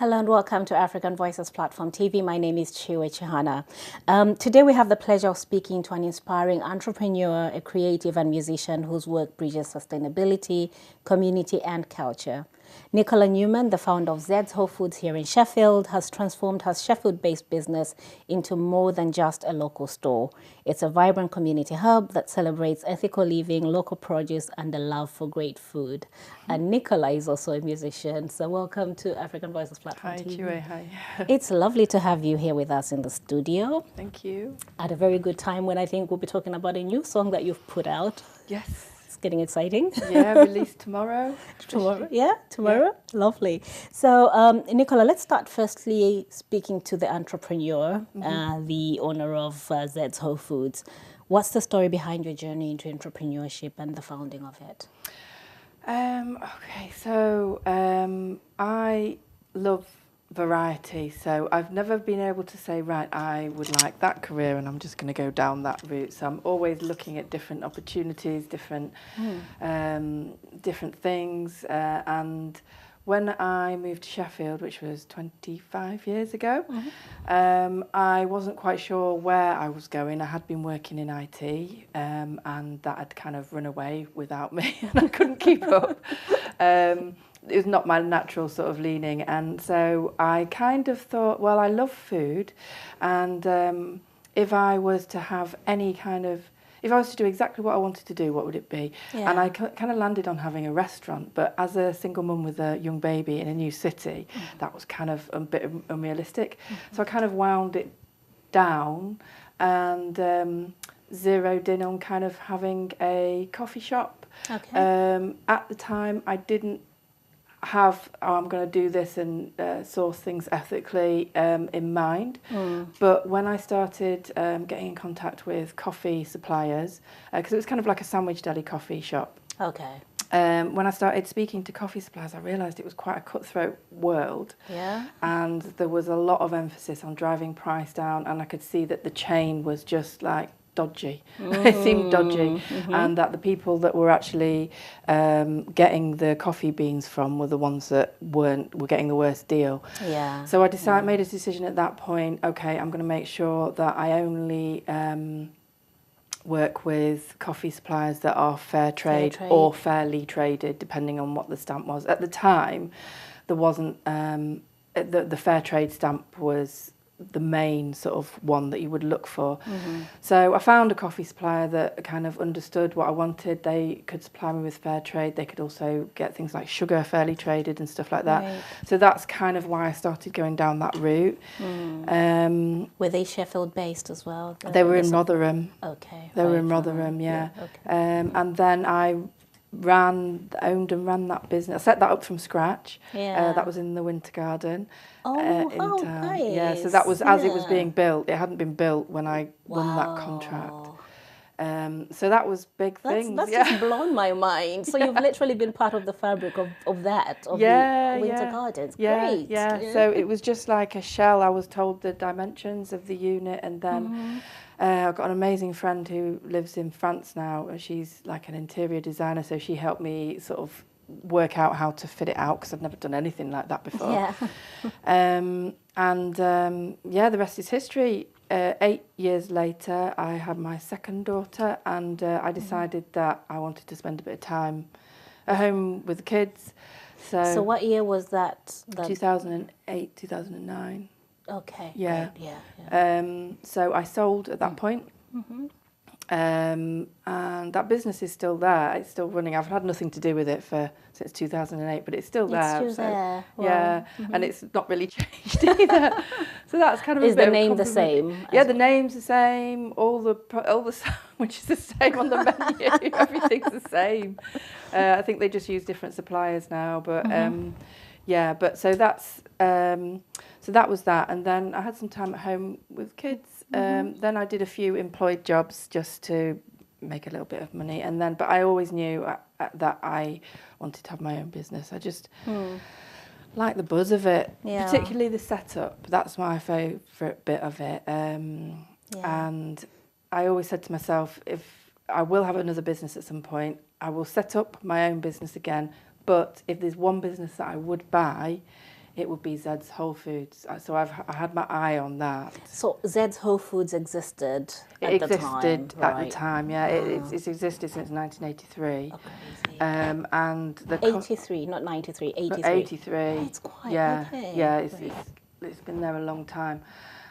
Hello and welcome to African Voices Platform TV. My name is Tchiyiwe Chihana. Today we have the pleasure of speaking to an inspiring entrepreneur, a creative and musician whose work bridges sustainability, community and culture. Nicola Newman, the founder of Zeds Wholefoods here in Sheffield, has transformed her Sheffield-based business into more than just a local store. It's a vibrant community hub that celebrates ethical living, local produce, and the love for great food. And Nicola is also a musician, so welcome to African Voices Platform TV. Tchiyiwe, hi. It's lovely to have you here with us in the studio. Thank you. At a very good time when I think we'll be talking about a new song that you've put out. Yes. It's getting exciting. Yeah, released tomorrow. Tomorrow, yeah, tomorrow. Yeah. Lovely. So, Nicola, let's start firstly speaking to the entrepreneur, the owner of Zeds Wholefoods. What's the story behind your journey into entrepreneurship and the founding of it? Okay, so I love variety, so I've never been able to say, right, I would like that career and I'm just going to go down that route. So I'm always looking at different opportunities, different things. And when I moved to Sheffield, which was 25 years ago, I wasn't quite sure where I was going. I had been working in IT and that had kind of run away without me and I couldn't keep up. It was not my natural sort of leaning, and so I kind of thought, well, I love food, and if I was to have any kind of, if I was to do exactly what I wanted to do, what would it be? Yeah. And I kind of landed on having a restaurant, but as a single mum with a young baby in a new city, that was kind of a bit unrealistic. So I kind of wound it down and zeroed in on kind of having a coffee shop. Okay. At the time, I didn't have, oh, I'm going to do this and source things ethically in mind. But when I started getting in contact with coffee suppliers, because it was kind of like a sandwich deli coffee shop. Okay. When I started speaking to coffee suppliers, I realised it was quite a cutthroat world. Yeah. And there was a lot of emphasis on driving price down, and I could see that the chain was just like dodgy. It seemed dodgy, and that the people that were actually getting the coffee beans from were the ones that were getting the worst deal. Yeah. So I made a decision at that point. Okay, I'm going to make sure that I only work with coffee suppliers that are fair trade or fairly traded, depending on what the stamp was. At the time, there wasn't the fair trade stamp was the main sort of one that you would look for. So I found a coffee supplier that kind of understood what I wanted. They could supply me with fair trade. They could also get things like sugar fairly traded and stuff like that. Right. So that's kind of why I started going down that route. Were they Sheffield based as well? They were in Rotherham. Okay. They were in Rotherham, yeah. Okay. And then I owned and ran that business. I set that up from scratch. Yeah. That was in the Winter Garden. Oh, how nice. Yeah, so that was as it was being built. It hadn't been built when I won that contract. So that was big things. That's just blown my mind. So you've literally been part of the fabric of the Winter Gardens. Great. Yeah. So it was just like a shell. I was told the dimensions of the unit, and then I've got an amazing friend who lives in France now, and she's like an interior designer, so she helped me sort of work out how to fit it out, because I've never done anything like that before. Yeah. The rest is history. 8 years later, I had my second daughter, and I decided that I wanted to spend a bit of time at home with the kids. So what year was that? 2008, 2009. Okay. Yeah. Great. Yeah. So I sold at that point. And that business is still there. It's still running. I've had nothing to do with it since 2008, but it's still there. It's still there. Wow. Yeah, and it's not really changed either. So that's kind of is the name the same? Yeah, the name's the same. All the which is the same on the menu. Everything's the same. I think they just use different suppliers now, but But so that's so that was that, and then I had some time at home with kids. Then I did a few employed jobs just to make a little bit of money, but I always knew that I wanted to have my own business. I just like the buzz of it, particularly the setup. That's my favourite bit of it. And I always said to myself, if I will have another business at some point, I will set up my own business again. But if there's one business that I would buy, it would be Zeds Wholefoods. So I had my eye on that. So Zeds Wholefoods existed It at the time, existed at the right? time, yeah. It's existed since 1983. Oh, crazy. And the 83, not 93, 83. 83. That's quite okay. Yeah, Right. it's been there a long time.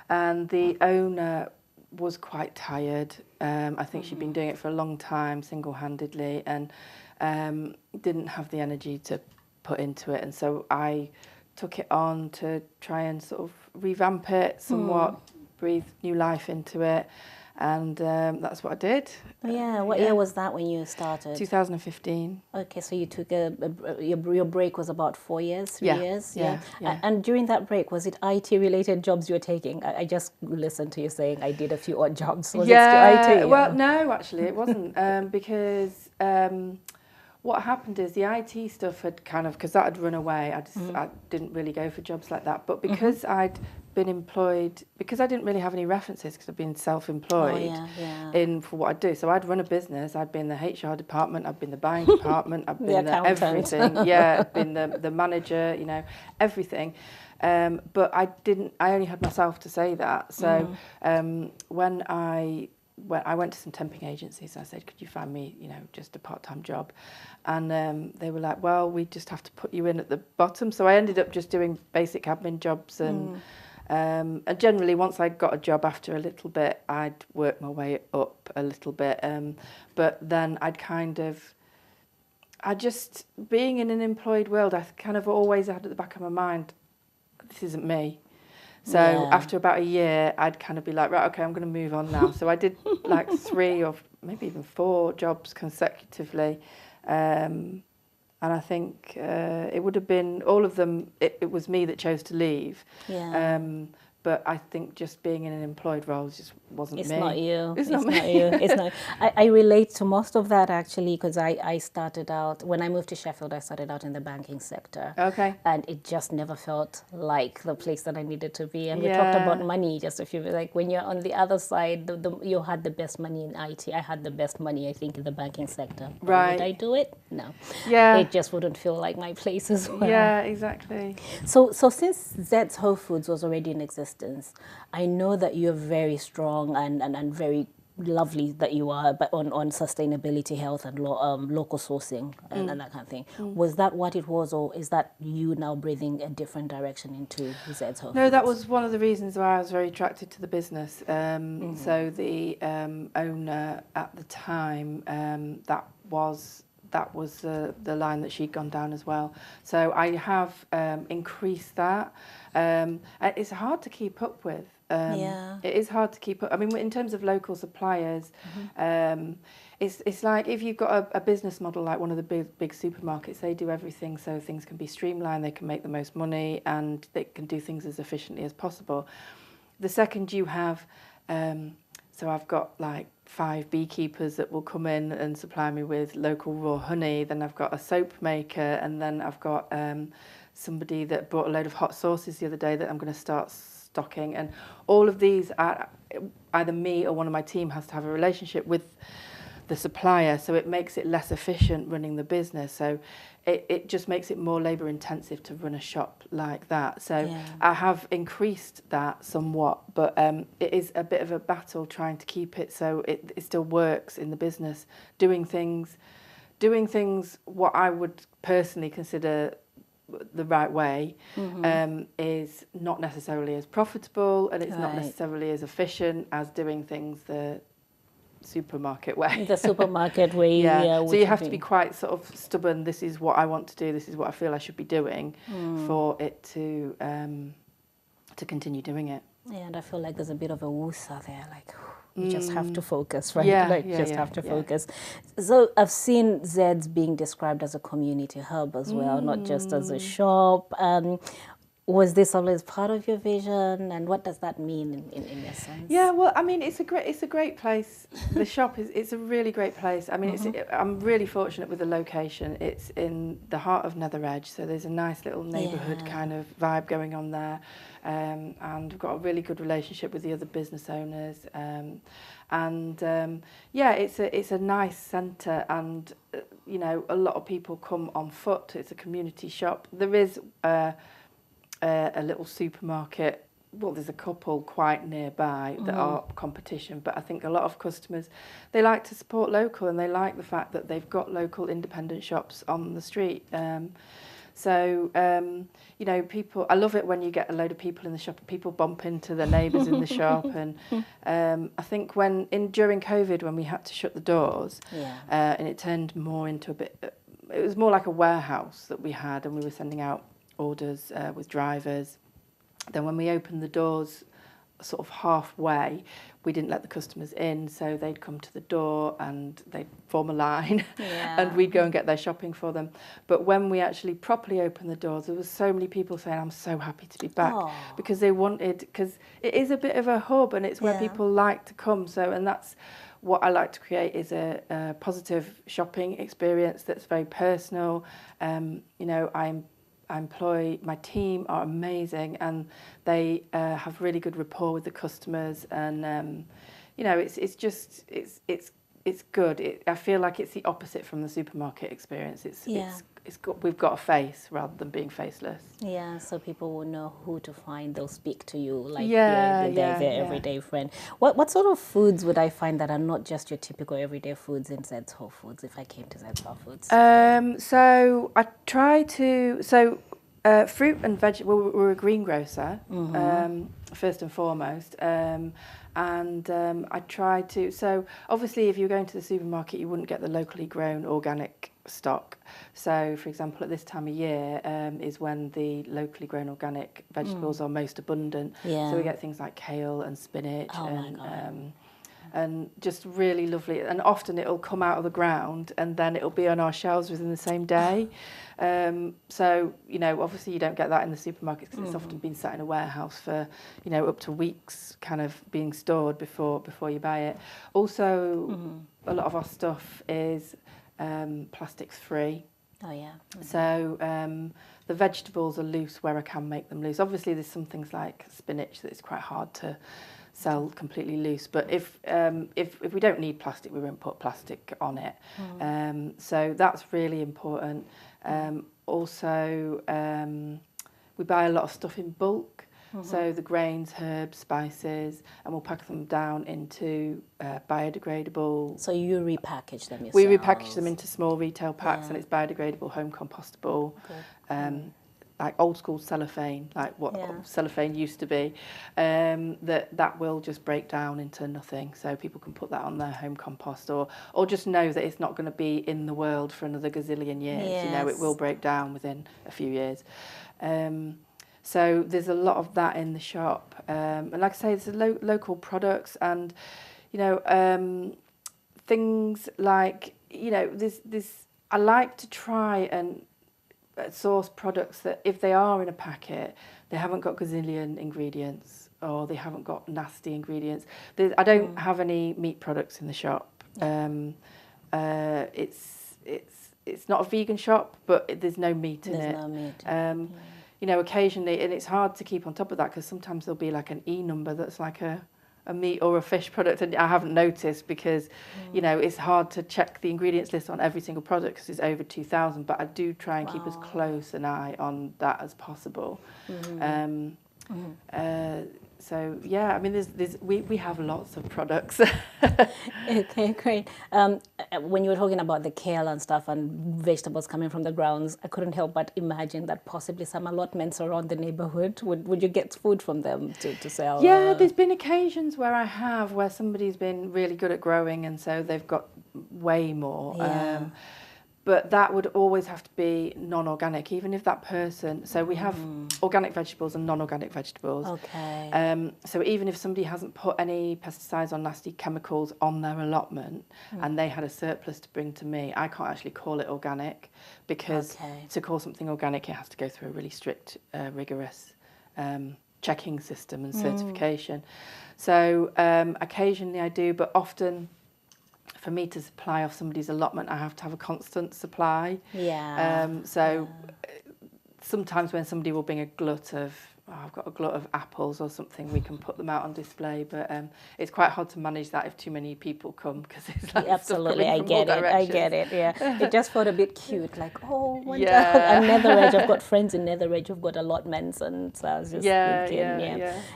And the owner was quite tired. I think she'd been doing it for a long time, single-handedly, and didn't have the energy to put into it. And so I took it on to try and sort of revamp it somewhat, breathe new life into it. And that's what I did. Yeah, what year was that when you started? 2015. Okay, so you took your break was about 4 years, 3 years? Yeah. And during that break, was it IT-related jobs you were taking? I just listened to you saying I did a few odd jobs. Was it still IT? Well, no, actually, it wasn't. Because what happened is the IT stuff had kind of, because that had run away, I didn't really go for jobs like that. But because I'd been employed, because I didn't really have any references because I've been self-employed for what I do. So I'd run a business, I'd been in the HR department, I'd been the buying department, I'd been the everything. I'd been the manager, you know, everything. But I only had myself to say that. So when I went to some temping agencies, I said, could you find me, you know, just a part-time job? And they were like, well, we just have to put you in at the bottom. So I ended up just doing basic admin jobs and generally once I got a job after a little bit, I'd work my way up a little bit. But then being in an employed world, I kind of always had at the back of my mind, this isn't me. So after about a year, I'd kind of be like, right, okay, I'm going to move on now. So I did like 3 or maybe even 4 jobs consecutively. And I think it would have been all of them, it was me that chose to leave. But I think just being in an employed role just wasn't me. It's not you. It's not me. It's not. I relate to most of that actually because I started out, when I moved to Sheffield, I started out in the banking sector. Okay. And it just never felt like the place that I needed to be. And we talked about money just a few, like when you're on the other side, you had the best money in IT. I had the best money, I think, in the banking sector. But right. would I do it? No. Yeah. It just wouldn't feel like my place as well. Yeah, exactly. So since Zeds Wholefoods was already in existence, I know that you're very strong and very lovely that you are, but on sustainability, health, and local sourcing and that kind of thing. Was that what it was, or is that you now breathing a different direction into Zeds Wholefoods? No, that was one of the reasons why I was very attracted to the business. So the owner at the time, that was the line that she'd gone down as well. So I have increased that. It's hard to keep up with. It is hard to keep up. I mean, in terms of local suppliers, it's like if you've got a business model like one of the big supermarkets, they do everything so things can be streamlined, they can make the most money, and they can do things as efficiently as possible. The second you have, so I've got like 5 beekeepers that will come in and supply me with local raw honey. Then I've got a soap maker, and then I've got somebody that brought a load of hot sauces the other day that I'm going to start stocking. And all of these, either me or one of my team has to have a relationship with the supplier, so it makes it less efficient running the business. So it just makes it more labour intensive to run a shop like that. So I have increased that somewhat, but it is a bit of a battle trying to keep it so it still works in the business. Doing things what I would personally consider the right way is not necessarily as profitable, and it's not necessarily as efficient as doing things the supermarket way. The supermarket way, so you have to be quite sort of stubborn. This is what I want to do. This is what I feel I should be doing for it to continue doing it. Yeah, and I feel like there's a bit of a woosa there, like you just have to focus, right? Have to focus. So I've seen Zeds being described as a community hub as well, not just as a shop. Was this always part of your vision, and what does that mean in essence? Yeah, well, I mean, it's a great place. The shop it's a really great place. I mean, I'm really fortunate with the location. It's in the heart of Nether Edge, so there's a nice little neighbourhood kind of vibe going on there, and we've got a really good relationship with the other business owners, it's a nice centre, and you know, a lot of people come on foot. It's a community shop. There is a little supermarket. Well, there's a couple quite nearby that are competition, but I think a lot of customers, they like to support local, and they like the fact that they've got local independent shops on the street. You know, people, I love it when you get a load of people in the shop, people bump into their neighbours in the shop. And I think during COVID, when we had to shut the doors, and it turned more into it was more like a warehouse that we had, and we were sending out orders with drivers. Then when we opened the doors sort of halfway, we didn't let the customers in, so they'd come to the door and they'd form a line and we'd go and get their shopping for them. But when we actually properly opened the doors, there was so many people saying, I'm so happy to be back, because because it is a bit of a hub, and it's where people like to come. And that's what I like to create, is a positive shopping experience that's very personal. You know, I employ, my team are amazing, and they have really good rapport with the customers, and you know, it's good. I feel like it's the opposite from the supermarket experience. We've got a face rather than being faceless. Yeah, so people will know who to find. They'll speak to you like they're their everyday friend. What sort of foods would I find that are not just your typical everyday foods in Zeds Wholefoods if I came to Zeds Wholefoods? So I try to fruit and veg. We're a greengrocer first and foremost. I try to, so obviously if you're going to the supermarket, you wouldn't get the locally grown organic stock. So for example, at this time of year is when the locally grown organic vegetables are most abundant. So we get things like kale and spinach and just really lovely, and often it'll come out of the ground and then it'll be on our shelves within the same day. So, you know, obviously you don't get that in the supermarkets, because it's often been sat in a warehouse for, you know, up to weeks kind of being stored before you buy it. Also, a lot of our stuff is plastics free. So the vegetables are loose where I can make them loose. Obviously there's some things like spinach that is quite hard to sell completely loose, but if we don't need plastic, we won't put plastic on it. So that's really important. Also, we buy a lot of stuff in bulk, so the grains, herbs, spices, and we'll pack them down into biodegradable. So you repackage them yourself? We repackage them into small retail packs, and it's biodegradable, home compostable. Like old school cellophane, like what cellophane used to be, that will just break down into nothing. So people can put that on their home compost, or just know that it's not going to be in the world for another gazillion years. You know, it will break down within a few years. So there's a lot of that in the shop. And like I say, there's local products, and, you know, things like, you know, I like to try and source products that, if they are in a packet, they haven't got gazillion ingredients, or they haven't got nasty ingredients. I don't have any meat products in the shop. It's not a vegan shop, but there's no meat in it. There's no meat. You know, occasionally, and it's hard to keep on top of that, because sometimes there'll be like an E number that's like a meat or a fish product, and I haven't noticed, because you know, it's hard to check the ingredients list on every single product because it's over 2,000, but I do try and keep as close an eye on that as possible. So yeah, I mean, we have lots of products. Okay, great. When you were talking about the kale and stuff and vegetables coming from the grounds, I couldn't help but imagine that possibly some allotments around the neighborhood, would you get food from them to sell? Yeah, there's been occasions where where somebody's been really good at growing, and so they've got way more. But that would always have to be non-organic, even if that person... So we have organic vegetables and non-organic vegetables. Okay. So even if somebody hasn't put any pesticides or nasty chemicals on their allotment, and they had a surplus to bring to me, I can't actually call it organic, because to call something organic, it has to go through a really strict, rigorous checking system and certification. So occasionally I do, but often... For me to supply off somebody's allotment, I have to have a constant supply. Sometimes when somebody will bring a glut of I've got a glut of apples or something, we can put them out on display. But it's quite hard to manage that if too many people come, because it's like absolutely, stuff coming from all I get it. Yeah, it just felt a bit cute, like, oh, wonder. And Netheridge, I've got friends in Netheridge who've got allotments, and so I was just thinking,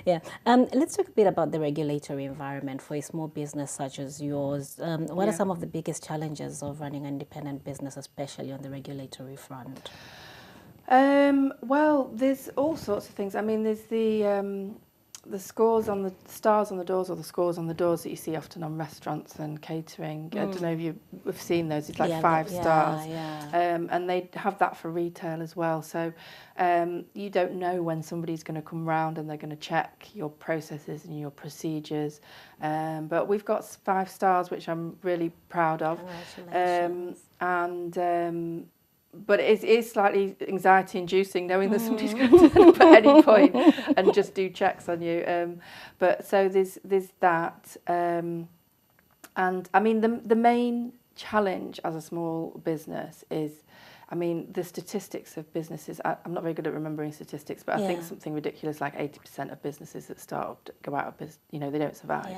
yeah. Let's talk a bit about the regulatory environment for a small business such as yours. What are some of the biggest challenges of running an independent business, especially on the regulatory front? Well, there's all sorts of things. I mean, there's the scores on the stars on the doors, or the scores on the doors that you see often on restaurants and catering. I don't know if you've seen those. It's like 5 stars. And they have that for retail as well. So you don't know when somebody's going to come round and they're going to check your processes and your procedures. But we've got 5 stars, which I'm really proud of. Congratulations. But it is slightly anxiety-inducing knowing that somebody's going to turn up at any point and just do checks on you. But so there's that. And I mean, the main challenge as a small business is, I mean, the statistics of businesses. I'm not very good at remembering statistics, but I think something ridiculous like 80% of businesses that start up go out of business. You know, they don't survive.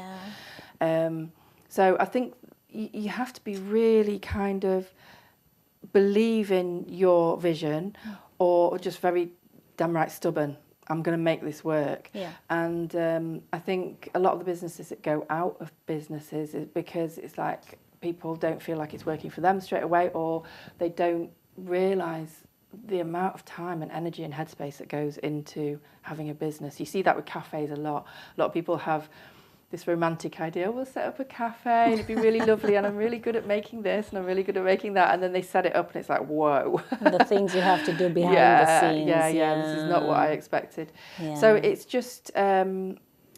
So I think you have to be really kind of believe in your vision, or just very damn right stubborn. I'm going to make this work. And I think a lot of the businesses that go out of businesses is because it's like people don't feel like it's working for them straight away, or they don't realise the amount of time and energy and headspace that goes into having a business. You see that with cafes a lot. A lot of people have this romantic idea, we'll set up a cafe and it'd be really lovely, and I'm really good at making this and I'm really good at making that, and then they set it up and it's like, whoa. The things you have to do behind the scenes. This is not what I expected. So it's just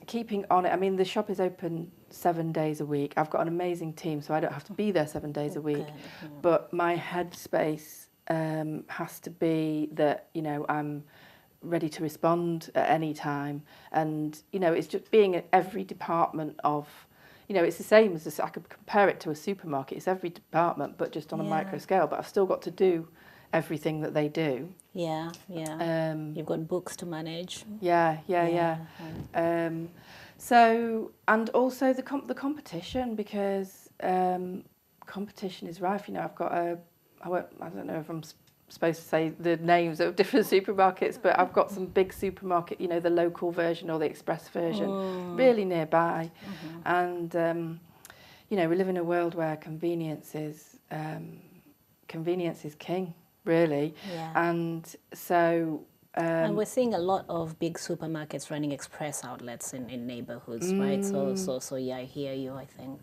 keeping on it. I mean, the shop is open 7 days a week. I've got an amazing team, so I don't have to be there 7 days a week. But my headspace has to be that, you know, I'm ready to respond at any time. And, you know, it's just being at every department of, you know, it's the same as this, I could compare it to a supermarket. It's every department, but just on a micro scale. But I've still got to do everything that they do. You've got books to manage. So, and also the competition, because competition is rife. You know, I've got I don't know if I'm supposed to say the names of different supermarkets, but I've got some big supermarket, you know, the local version or the express version, really nearby. And, you know, we live in a world where convenience is king, really. And so... and we're seeing a lot of big supermarkets running express outlets in neighbourhoods, right? So yeah, I hear you, I think,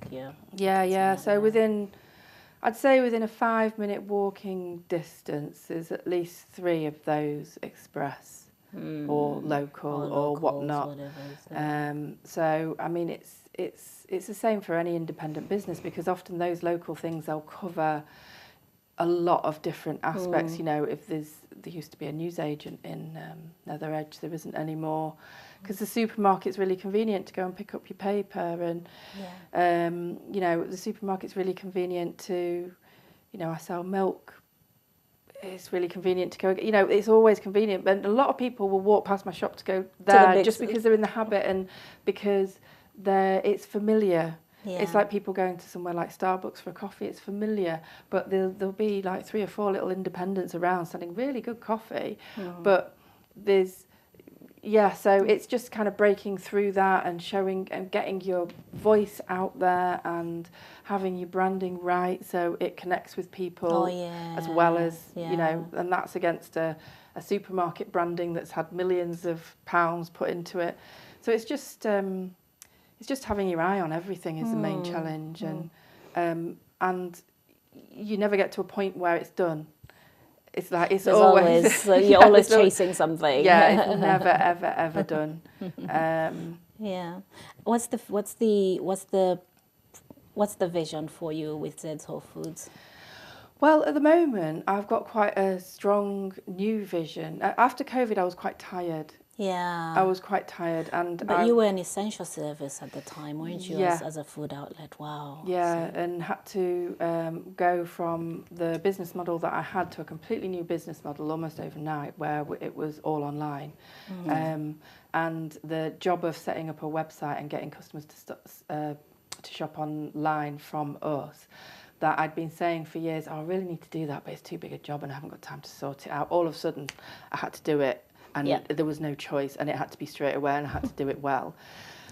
So I'd say within a 5-minute walking distance, there's at least 3 of those express or local or whatnot. So I mean, it's the same for any independent business, because often those local things, they'll cover a lot of different aspects. You know, if there used to be a newsagent in Netheridge, there isn't anymore, because the supermarket's really convenient to go and pick up your paper, and you know, the supermarket's really convenient to, you know, I sell milk. It's really convenient to go, you know, it's always convenient. But a lot of people will walk past my shop to go there just because they're in the habit, and because it's familiar. It's like people going to somewhere like Starbucks for a coffee. It's familiar, but there'll be like 3 or 4 little independents around selling really good coffee. But so it's just kind of breaking through that and showing and getting your voice out there and having your branding right so it connects with people as well as, you know, and that's against a supermarket branding that's had millions of pounds put into it. So it's just having your eye on everything is the main challenge, and you never get to a point where it's done. It's like it's always you're always chasing something. It's never ever done. What's the vision for you with Zeds Wholefoods? Well, at the moment, I've got quite a strong new vision. After COVID, I was quite tired. Yeah. I was quite tired, and But you were an essential service at the time, weren't you? Yeah. As a food outlet. Wow. Yeah, and had to go from the business model that I had to a completely new business model almost overnight, where it was all online. And the job of setting up a website and getting customers to shop online from us, that I'd been saying for years, oh, I really need to do that, but it's too big a job and I haven't got time to sort it out. All of a sudden, I had to do it, and there was no choice, and it had to be straight away, and I had to do it well.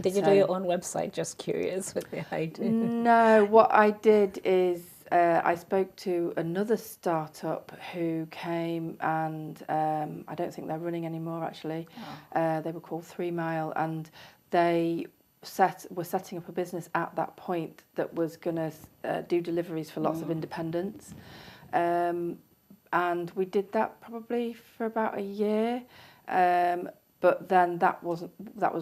Did you do your own website? Just curious with the idea. No, what I did is I spoke to another startup who came, and I don't think they're running anymore actually. They were called 3 Mile, and they were setting up a business at that point that was going to do deliveries for lots of independents. And we did that probably for about a year. But then that was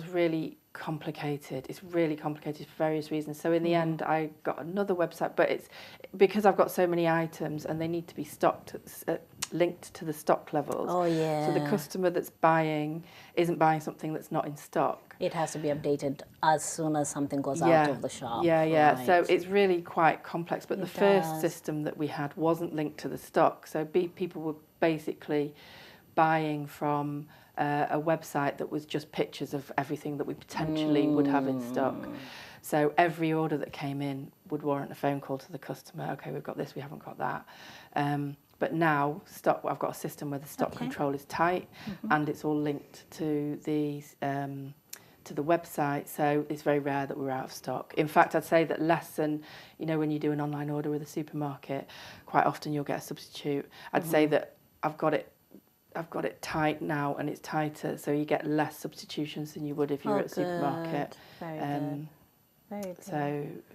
really complicated. It's really complicated for various reasons. So in the end, I got another website, but it's because I've got so many items and they need to be stocked, linked to the stock levels. Oh, yeah. So the customer that's buying isn't buying something that's not in stock. It has to be updated as soon as something goes out of the shop. Yeah. Right. So it's really quite complex. But the first system that we had wasn't linked to the stock. So people were basically buying from a website that was just pictures of everything that we potentially would have in stock. So every order that came in would warrant a phone call to the customer. Okay, we've got this, we haven't got that. But now I've got a system where the stock control is tight, and it's all linked to the website. So it's very rare that we're out of stock. In fact, I'd say that less than, when you do an online order with a supermarket, quite often you'll get a substitute. I'd say that I've got it tight now, and it's tighter, so you get less substitutions than you would if you were at a supermarket. Very good. Very good.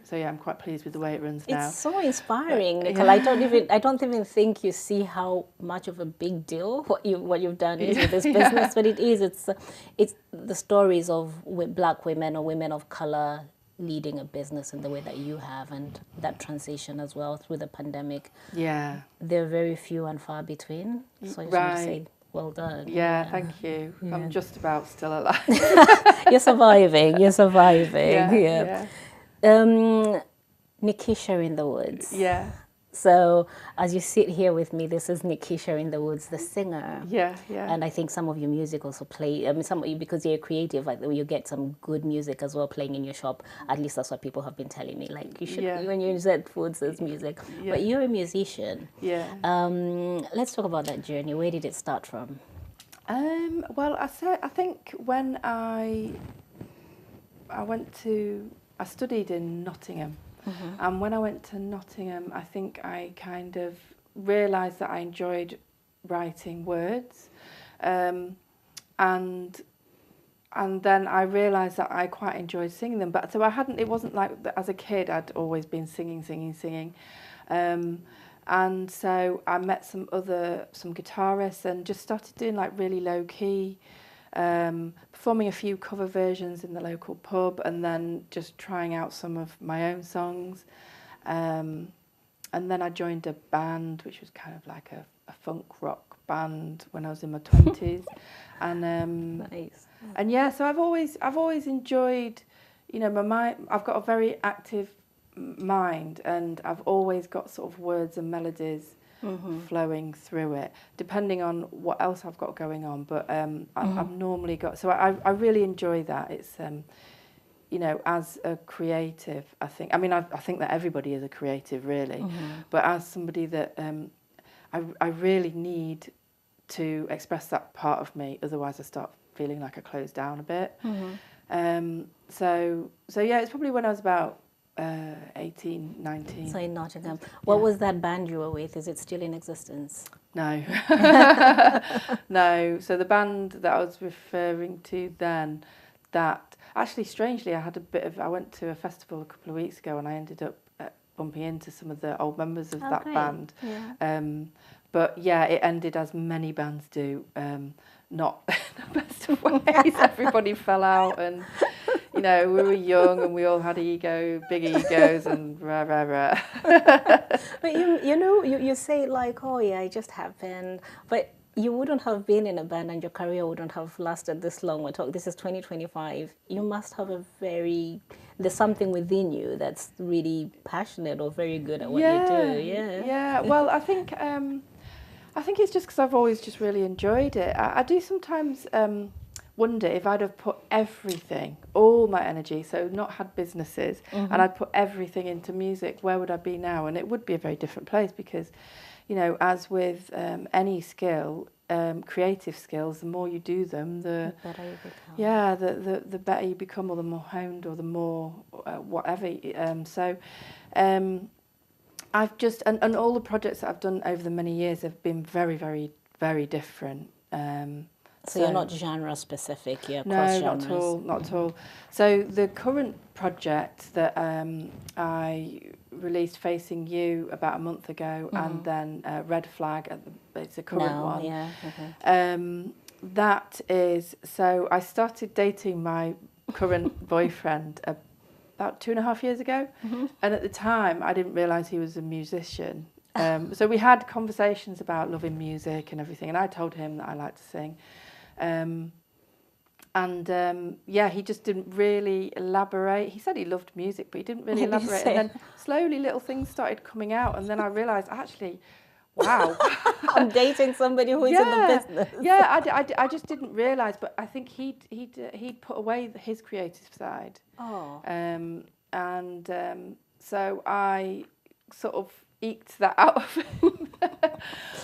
So yeah, I'm quite pleased with the way it runs now. It's so inspiring, Nicola. I don't even think you see how much of a big deal what you've done is with this business, but it is. It's the stories of Black women or women of color leading a business in the way that you have, and that transition as well through the pandemic. Yeah. They're very few and far between. So I just want to say, well done. Yeah, thank you. Yeah. I'm just about still alive. You're surviving. Yeah. Nikisha in the Woods. Yeah. So as you sit here with me, this is Nikisha in the Woods, the singer. Yeah. And I think some of your music also play. I mean, because you're creative, like you get some good music as well playing in your shop. At least that's what people have been telling me. Like you should, when you're in Zeds Wholefoods, there's music. Yeah. But you're a musician. Yeah. Let's talk about that journey. Where did it start from? Well, I think when I studied in Nottingham. And when I went to Nottingham, I think I kind of realised that I enjoyed writing words. And then I realised that I quite enjoyed singing them. But so it wasn't like as a kid I'd always been singing. And so I met some guitarists and just started doing like really low key, performing a few cover versions in the local pub, and then just trying out some of my own songs. And then I joined a band, which was kind of like a funk rock band when I was in my 20s. And nice. And yeah, so I've always enjoyed, my mind. I've got a very active mind, and I've always got sort of words and melodies flowing through it, depending on what else I've got going on. But I've normally got, so I really enjoy that. It's as a creative, I think that everybody is a creative, really. But as somebody that I really need to express that part of me, otherwise I start feeling like I close down a bit. So yeah, it's probably when I was about 18, 19. So in Nottingham. What was that band you were with? Is it still in existence? No. No. So the band that I was referring to then, that actually strangely I went to a festival a couple of weeks ago, and I ended up bumping into some of the old members of that band. Yeah. But yeah, it ended as many bands do, not the best of ways. Everybody fell out, and we were young and we all had big egos, and rah rah rah. But you say like, oh yeah, it just happened. But you wouldn't have been in a band and your career wouldn't have lasted this long. This is 2025. You must have there's something within you that's really passionate or very good at what you do. Yeah. Yeah. Well, I think it's just because I've always just really enjoyed it. I do sometimes wonder if I'd have put everything, all my energy, so not had businesses, and I'd put everything into music, where would I be now? And it would be a very different place because, you know, as with any skill, creative skills, the more you do them, the better you become. Yeah, the better you become, or the more honed, or the more whatever. I've just and all the projects that I've done over the many years have been very, very, very different. So you're not genre specific, you're no, cross not genres. at all, not at all. So the current project that I released, Facing You, about a month ago, and then Red Flag, it's a current one. Yeah. That is, so I started dating my current boyfriend about 2.5 years ago, and at the time I didn't realise he was a musician. So we had conversations about loving music and everything, and I told him that I like to sing. He just didn't really elaborate. He said he loved music, but he didn't really elaborate. And then slowly little things started coming out, and then I realised, actually, wow. I'm dating somebody who is in the business. Yeah, I just didn't realise, but I think he'd put away his creative side. Oh. So I sort of eked that out of him.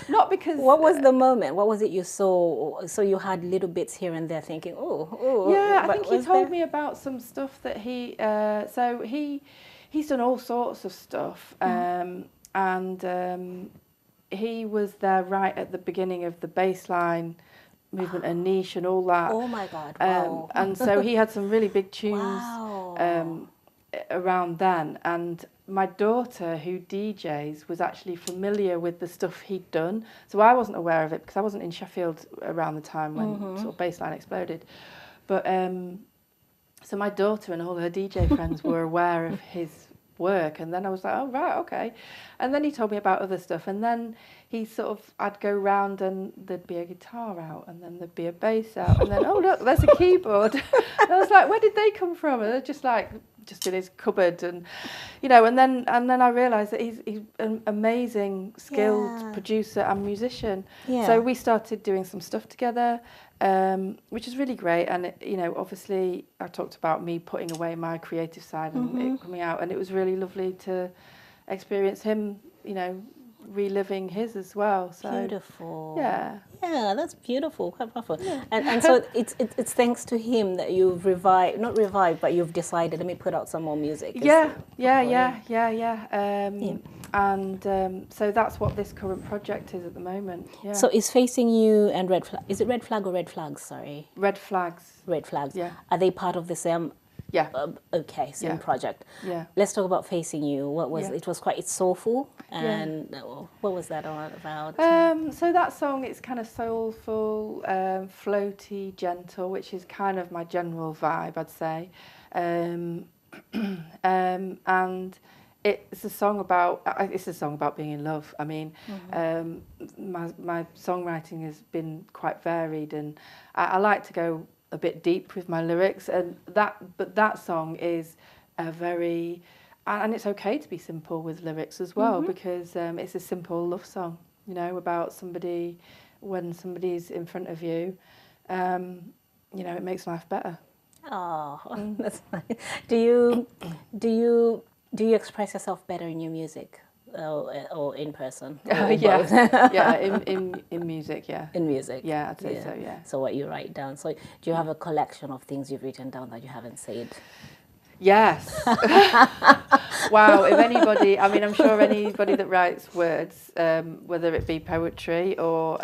Not because... What was the moment? What was it you saw? So you had little bits here and there thinking, oh. Yeah, I think he told me about some stuff that he's done all sorts of stuff. He was there right at the beginning of the bassline movement and niche and all that. Oh my God, wow. And so he had some really big tunes Wow. Around then. And my daughter, who DJs, was actually familiar with the stuff he'd done. So I wasn't aware of it because I wasn't in Sheffield around the time when sort of bassline exploded. But so my daughter and all her DJ friends were aware of his work, and then I was like, oh right, okay. And then he told me about other stuff, and then I'd go round and there'd be a guitar out, and then there'd be a bass out, and then oh look, there's a keyboard. And I was like, where did they come from? And they're just in his cupboard, and you know, and then I realised that he's an amazing skilled producer and musician. Yeah. So we started doing some stuff together, which is really great. And it, you know, obviously I talked about me putting away my creative side and it coming out, and it was really lovely to experience him, you know, reliving his as well. So beautiful. Yeah, that's beautiful, quite powerful. Yeah. And so it's thanks to him that you've not revived, but you've decided, let me put out some more music. Yeah. So that's what this current project is at the moment. Yeah. So it's Facing You and Red Flag. Is it Red Flag or Red Flags? Sorry. Red Flags. Red Flags. Yeah. Are they part of the same? Yeah. Same project. Yeah. Let's talk about Facing You. It was quite, it's soulful, and what was that all about? So that song, it's kind of soulful, floaty, gentle, which is kind of my general vibe, I'd say. And it's a song about being in love. I mean, my songwriting has been quite varied, and I like to go a bit deep with my lyrics, but that song is and it's okay to be simple with lyrics as well, because it's a simple love song, you know, about somebody, when somebody's in front of you, you know, it makes life better. Oh, that's nice. Do you express yourself better in your music? Or in person? In music, yeah. In music? Yeah, I'd say so, yeah. So what you write down. So do you have a collection of things you've written down that you haven't said? Yes. Wow, if anybody, I mean, I'm sure anybody that writes words, whether it be poetry or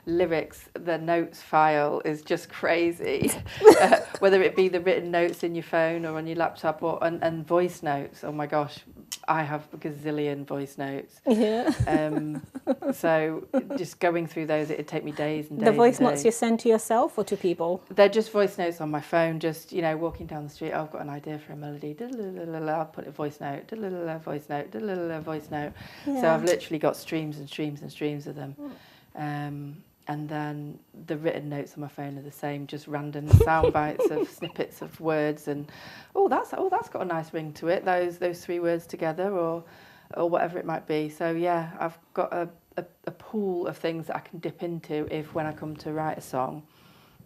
lyrics, the notes file is just crazy. Whether it be the written notes in your phone or on your laptop and voice notes, oh my gosh, I have a gazillion voice notes. Yeah. So just going through those, it'd take me days and days. The voice notes you send to yourself or to people? They're just voice notes on my phone, just, you know, walking down the street, I've got an idea for a melody, I'll put a voice note, voice note, voice note. Yeah. So I've literally got streams and streams and streams of them. and then the written notes on my phone are the same, just random sound bites of snippets of words, and that's got a nice ring to it. Those 3 words together, or whatever it might be. So yeah, I've got a pool of things that I can dip into if when I come to write a song,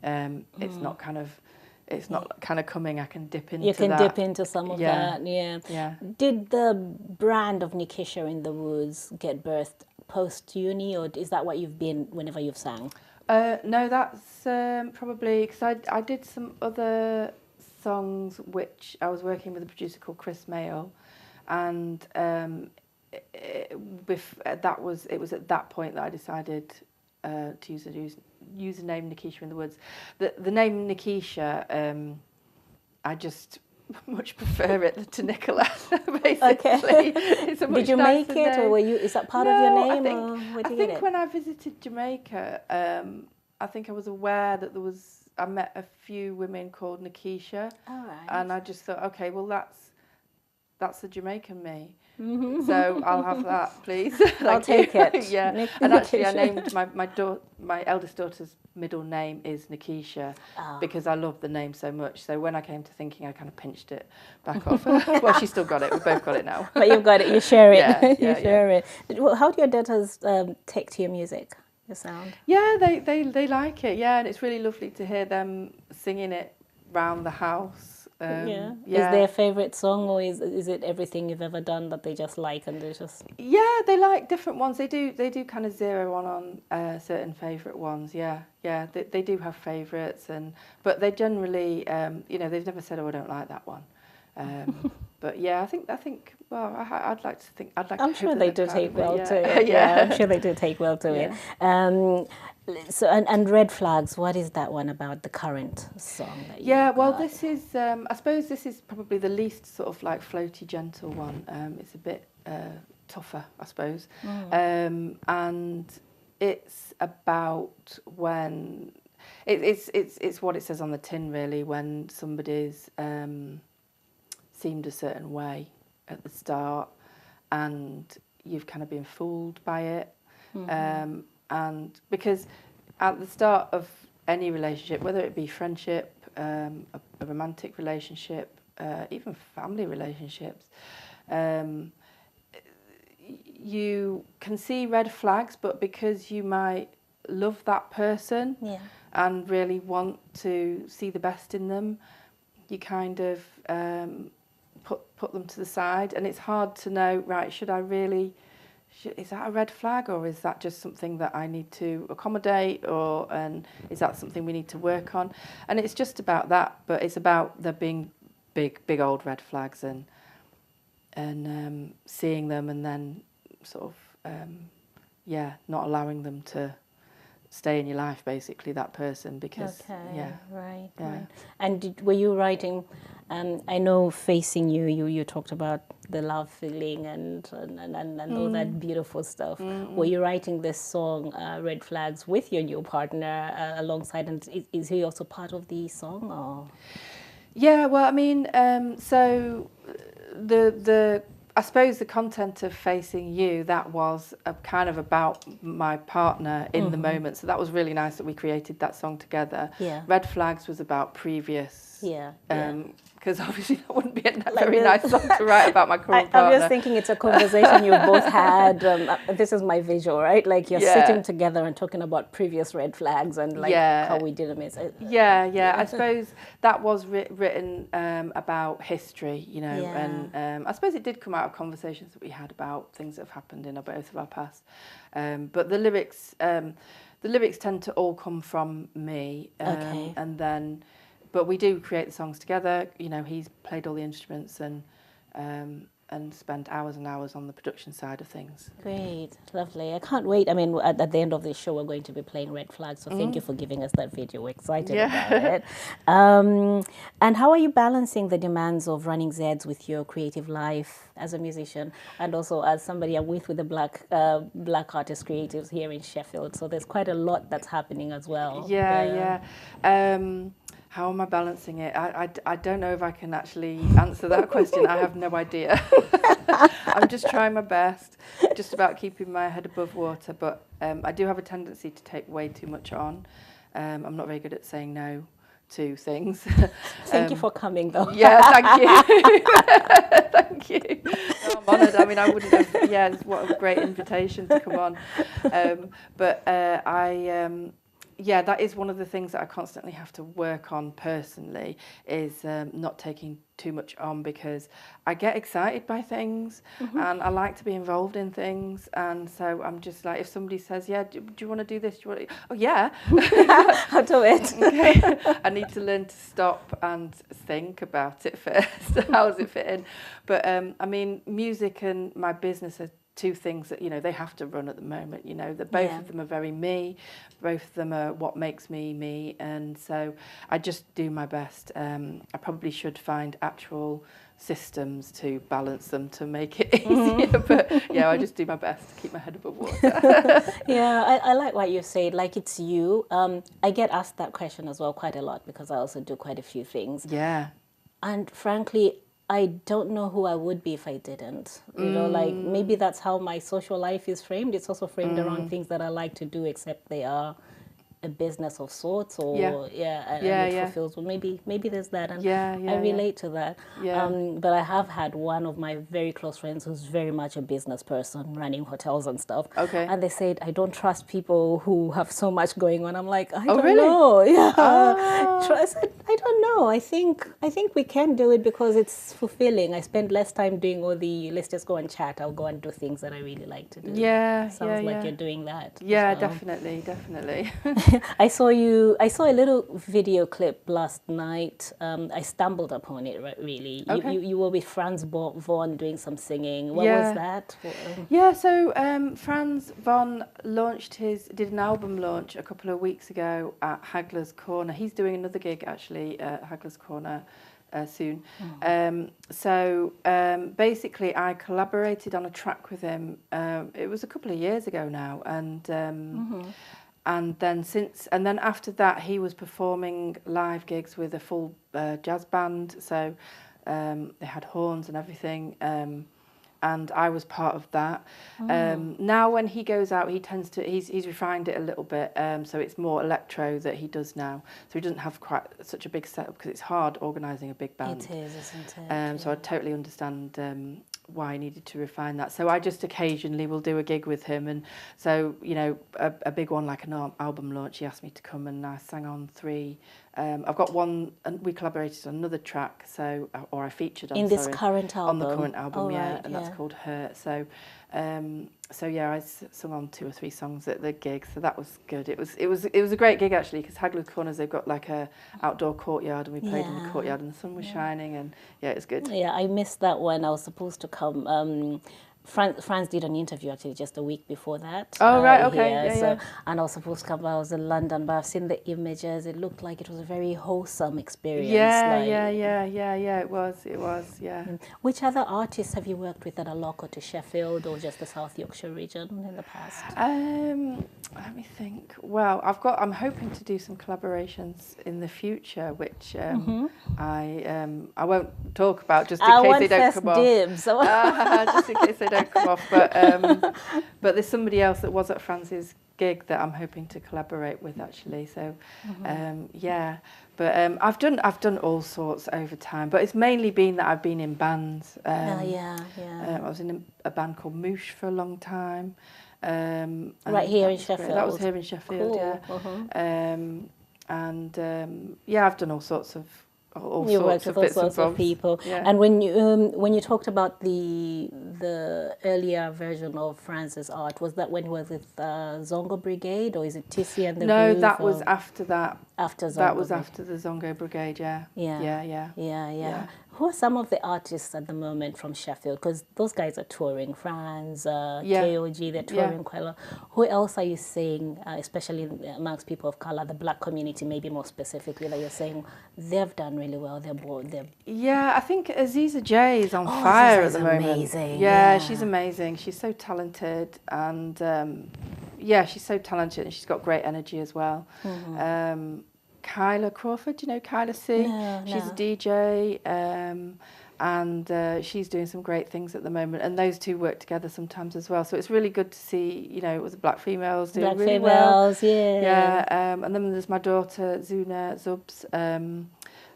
it's not kind of coming. I can dip into. You can that. dip into some of that. Yeah. Did the brand of Nikisha in the Woods get birthed post uni, or is that what you've been whenever you've sang? No, that's probably because I did some other songs which I was working with a producer called Chris Mayo, and it was at that point that I decided to use the name Nikisha in the Woods. The name Nikisha, I just much prefer it to Nicola, basically. Okay. It's a much did you nicer make it, name. or is that part No, of your name? I think when I visited Jamaica, I think I was aware that I met a few women called Nikisha. All right. And I just thought, okay, well that's the Jamaican me. Mm-hmm. So I'll have that, please. I'll take it. Yeah. And actually I named my eldest daughter's middle name is Nikisha because I love the name so much. So when I came to thinking, I kind of pinched it back off. Well, she's still got it. We've both got it now. But you've got it. You share it. Yeah, you share it. How do your daughters take to your music, your sound? Yeah, they like it. Yeah, and it's really lovely to hear them singing it round the house. Is there a favourite song, or is it everything you've ever done that they just like and they just? Yeah, they like different ones. They do kind of zero on certain favourite ones. Yeah, they do have favourites, but they generally, they've never said, "Oh, I don't like that one." But yeah, I think. Well, I'd like to think. I'm sure they do take well to it. Yeah, I'm sure they do take well to it. So and Red Flags, what is that one about, the current song that you got? This is, I suppose this is probably the least sort of like floaty, gentle one. It's a bit tougher, I suppose. And it's about when, it's what it says on the tin really, when somebody's seemed a certain way at the start and you've kind of been fooled by it. And because at the start of any relationship, whether it be friendship, a romantic relationship, even family relationships, you can see red flags, but because you might love that person and really want to see the best in them, you kind of put them to the side, and it's hard to know, right, should I really... is that a red flag, or is that just something that I need to accommodate, and is that something we need to work on? And it's just about that, but it's about there being big old red flags and seeing them and then sort of not allowing them to stay in your life, basically, that person, because right. And were you writing? I know Facing You talked about the love feeling and all that beautiful stuff. Were you writing this song, Red Flags, with your new partner alongside, and is he also part of the song? Or? Yeah, well, I mean, so I suppose the content of Facing You, that was kind of about my partner in the moment. So that was really nice that we created that song together. Yeah. Red Flags was about previous. Because obviously that wouldn't be a very nice song to write about my current partner. I'm just thinking it's a conversation you both had. This is my visual, right? Like you're sitting together and talking about previous red flags and like how we did them. I suppose that was written about history, and I suppose it did come out of conversations that we had about things that have happened in both of our past. But the lyrics tend to all come from me, and then. But we do create the songs together. He's played all the instruments and spent hours and hours on the production side of things. Great, lovely. I can't wait. I mean, at the end of this show, we're going to be playing Red Flags. So thank you for giving us that video. We're excited about it. And how are you balancing the demands of running Zeds with your creative life as a musician, and also as somebody I'm with the black artist creatives here in Sheffield? So there's quite a lot that's happening as well. how am I balancing it? I don't know if I can actually answer that question. I have no idea. I'm just trying my best, just about keeping my head above water. But I do have a tendency to take way too much on. I'm not very good at saying no to things. Thank you for coming, though. Yeah, thank you. Thank you. No, I'm honoured. I mean, I wouldn't have, yeah, what a great invitation to come on. Yeah, that is one of the things that I constantly have to work on personally, is not taking too much on, because I get excited by things and I like to be involved in things. And so I'm just like, if somebody says, yeah, do you want to do this? Do you want to? Oh, yeah. I'll do it. Okay. I need to learn to stop and think about it first. How does it fit in? But I mean, music and my business are two things that, you know, they have to run at the moment, you know, that both of them are very me, both of them are what makes me me, and so I just do my best. I probably should find actual systems to balance them to make it easier, but yeah, I just do my best to keep my head above water. Yeah, I like what you said, like it's you. I get asked that question as well quite a lot, because I also do quite a few things. Yeah. And frankly, I don't know who I would be if I didn't. You know, like maybe that's how my social life is framed. It's also framed around things that I like to do, except they are a business of sorts, or and it fulfills. Well, maybe there's that, and I relate to that. But I have had one of my very close friends who's very much a business person, running hotels and stuff. Okay. And they said, I don't trust people who have so much going on. I'm like, I don't really? know. Yeah. I said, I don't know. I think we can do it because it's fulfilling. I spend less time doing all the let's just go and chat. I'll go and do things that I really like to do. Sounds like you're doing that. Yeah, definitely. I saw a little video clip last night. I stumbled upon it, really. Okay. You were with Franz Vaughan doing some singing. What was that? Yeah, so Franz Vaughan did an album launch a couple of weeks ago at Hagler's Corner. He's doing another gig actually at Hagler's Corner soon. So basically I collaborated on a track with him. It was a couple of years ago now, and then after that he was performing live gigs with a full jazz band, so they had horns and everything, and I was part of that. Now when he goes out, he's refined it a little bit, so it's more electro that he does now, so he doesn't have quite such a big setup, because it's hard organising a big band. It is, isn't it? So I totally understand why I needed to refine that. So I just occasionally will do a gig with him, and so, you know, a big one like an album launch, he asked me to come and I sang on 3. I've got one, and we collaborated on another track, or I featured on this current album. On the current album, and that's yeah. called Hurt. So yeah, I sung on 2 or 3 songs at the gig, so that was good. It was a great gig actually, because Hagler's Corners, they've got like a outdoor courtyard, and we played in the courtyard, and the sun was shining, and yeah, it was good. Yeah, I missed that one. I was supposed to come. Franz did an interview actually just a week before that. Oh, right, okay. And I was supposed to come, but I was in London, but I've seen the images. It looked like it was a very wholesome experience. Yeah, it was, yeah. Which other artists have you worked with that are local to Sheffield or just the South Yorkshire region in the past? Let me think. Well, I'm hoping to do some collaborations in the future, which I won't talk about just in case they don't come off. Dibs. Just in case they don't come off. But there's somebody else that was at Franz's gig that I'm hoping to collaborate with actually. So But I've done all sorts over time, but it's mainly been that I've been in bands. I was in a band called Moosh for a long time. Right here in Sheffield. That was here in Sheffield, yeah. I've done all sorts of worked with all sorts of people. Yeah. And when you talked about the earlier version of Franz's art, was that when he was with Zongo Brigade, or is it Tissi and the No, Groove, that was after that. After Zongo. That was after the Zongo Brigade, yeah. Yeah. Who are some of the artists at the moment from Sheffield? Because those guys are touring. Franz, KOG, they're touring quite a lot. Who else are you seeing, especially amongst people of colour, the black community, maybe more specifically, that you're saying they've done really well? Yeah, I think Aziza J is on fire at the moment. Amazing. Yeah, she's amazing. She's so talented, and she's so talented, and she's got great energy as well. Kyla Crawford. Do you know Kyla C? No, She's no. a DJ, and she's doing some great things at the moment. And those two work together sometimes as well. So it's really good to see, you know, with the black females doing Black really well. females, yeah. Yeah, and then there's my daughter Zuna Zubs,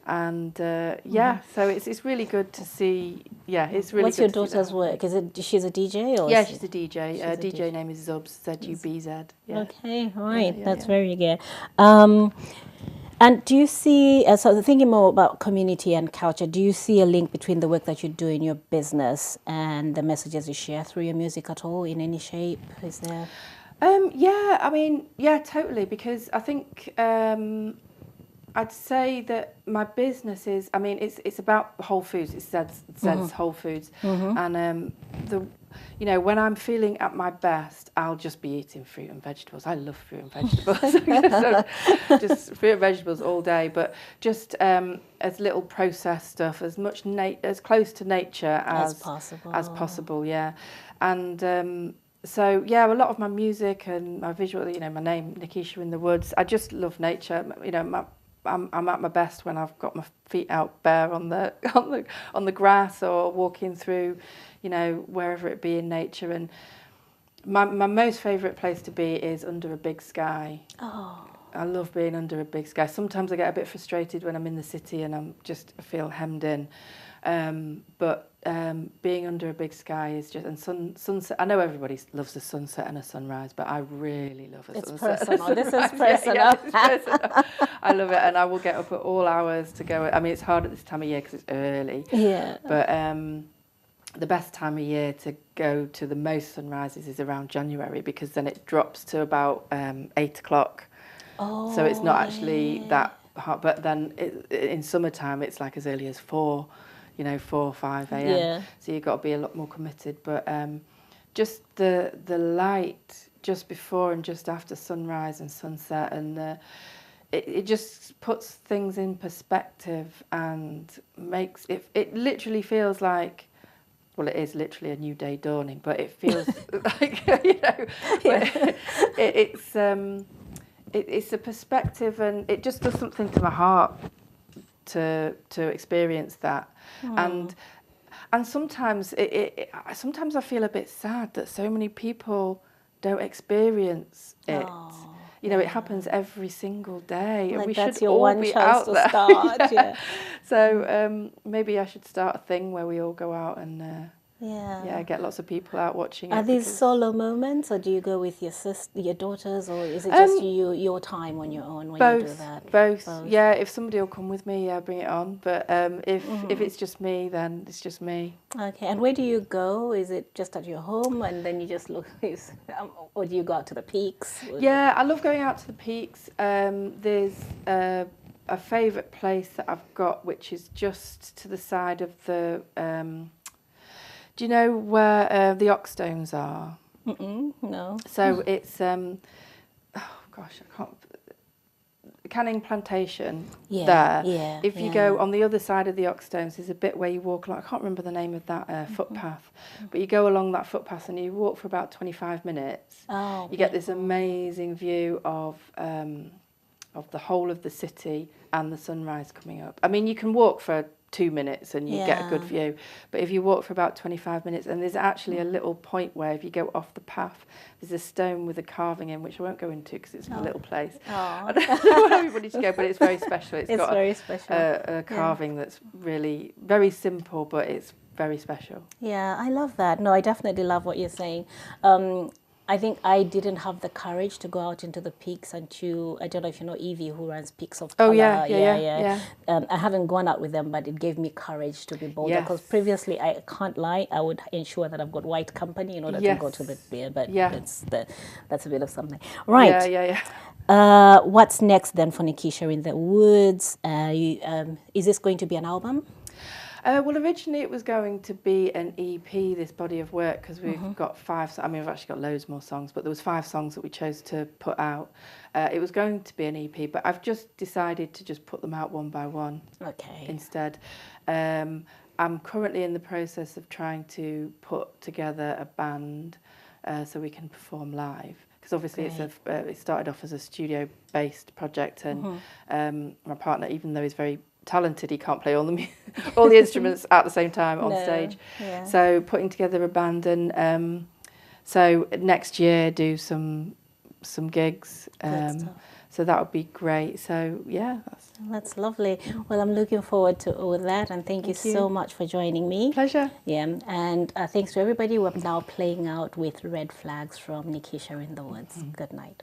yeah, so it's really good to see. Yeah, it's really. What's good your to see daughter's that. work? Is it she's a DJ or? Yeah, she's a DJ. She's a DJ DJ. name is Zubs, Zubz. Yeah. Okay, all right, Yeah, that's yeah. very good. And do you see, so thinking more about community and culture, do you see a link between the work that you do in your business and the messages you share through your music at all, in any shape? Is there? Yeah, I mean, yeah, totally. Because I think I'd say that my business is. I mean, it's about Whole Foods. It's Zeds Wholefoods, and you know, when I'm feeling at my best, I'll just be eating fruit and vegetables. I love fruit and vegetables. So just fruit and vegetables all day, but just as little processed stuff, as much as close to nature as possible. As possible, yeah. And so yeah, a lot of my music and my visual, you know, my name Nikisha in the woods. I just love nature. You know, I'm at my best when I've got my feet out bare on the grass or walking through, you know, wherever it be in nature. And my most favourite place to be is under a big sky. Oh. I love being under a big sky. Sometimes I get a bit frustrated when I'm in the city and I feel hemmed in. But being under a big sky is just, and sunset. I know everybody loves a sunset and a sunrise, but I really love a sunset. It's personal. This is personal. Yeah, it's personal. I love it, and I will get up at all hours to go. I mean, it's hard at this time of year because it's early. Yeah. But the best time of year to go to the most sunrises is around January, because then it drops to about 8 o'clock. Oh. So it's not actually that hot. But then in summertime, it's like as early as 4. You know, 4 or 5 a.m. Yeah. So you've got to be a lot more committed. But just the light just before and just after sunrise and sunset, and it just puts things in perspective and makes it. It literally feels like, well, it is literally a new day dawning, but it feels like, you know, it's a perspective, and it just does something to my heart to experience that. And sometimes sometimes I feel a bit sad that so many people don't experience it. You know, it happens every single day, and like we that's should your all one be chance out to there. start. Yeah. So maybe I should start a thing where we all go out and get lots of people out watching it. Are these solo moments, or do you go with your daughters, or is it just your time on your own when you do that? Both. Yeah, if somebody will come with me, bring it on. But if it's just me, then it's just me. Okay, and where do you go? Is it just at your home, and then you just look, or do you go out to the peaks? Yeah, I love going out to the peaks. There's a favourite place that I've got, which is just to the side of the... do you know where the Oxstones are? No. So it's, oh gosh, I can't... Canning Plantation, there. Yeah, If you go on the other side of the Oxstones, there's a bit where you walk along, I can't remember the name of that footpath, but you go along that footpath and you walk for about 25 minutes. Oh, you get this amazing view of the whole of the city and the sunrise coming up. I mean, you can walk for 2 minutes and you get a good view, but if you walk for about 25 minutes, and there's actually a little point where if you go off the path, there's a stone with a carving in, which I won't go into because it's a little place. I don't want everybody to go, but it's very special. It's got very special. A carving that's really very simple, but it's very special. Yeah, I love that. No, I definitely love what you're saying. I think I didn't have the courage to go out into the peaks until, I don't know if you know Evie, who runs Peaks of Colour. Oh, yeah. I haven't gone out with them, but it gave me courage to be bolder. Because previously, I can't lie, I would ensure that I've got white company in order to go to the beer. But that's a bit of something. Right. Yeah. What's next then for Nikisha in the Woods? Is this going to be an album? Well, originally it was going to be an EP, this body of work, because we've got 5. I mean, we've actually got loads more songs, but there was 5 songs that we chose to put out. It was going to be an EP, but I've just decided to just put them out one by one. Okay. Instead. I'm currently in the process of trying to put together a band so we can perform live. Because obviously it started off as a studio-based project, and my partner, even though he's very talented, he can't play all the instruments at the same time on stage. Yeah. So putting together a band, and so next year do some gigs. So that would be great. So yeah, that's lovely. Well, I'm looking forward to all that, and thank you so much for joining me. Pleasure. Yeah, and thanks to everybody. We're now playing out with Red Flags from Nikisha in the Woods. Good night.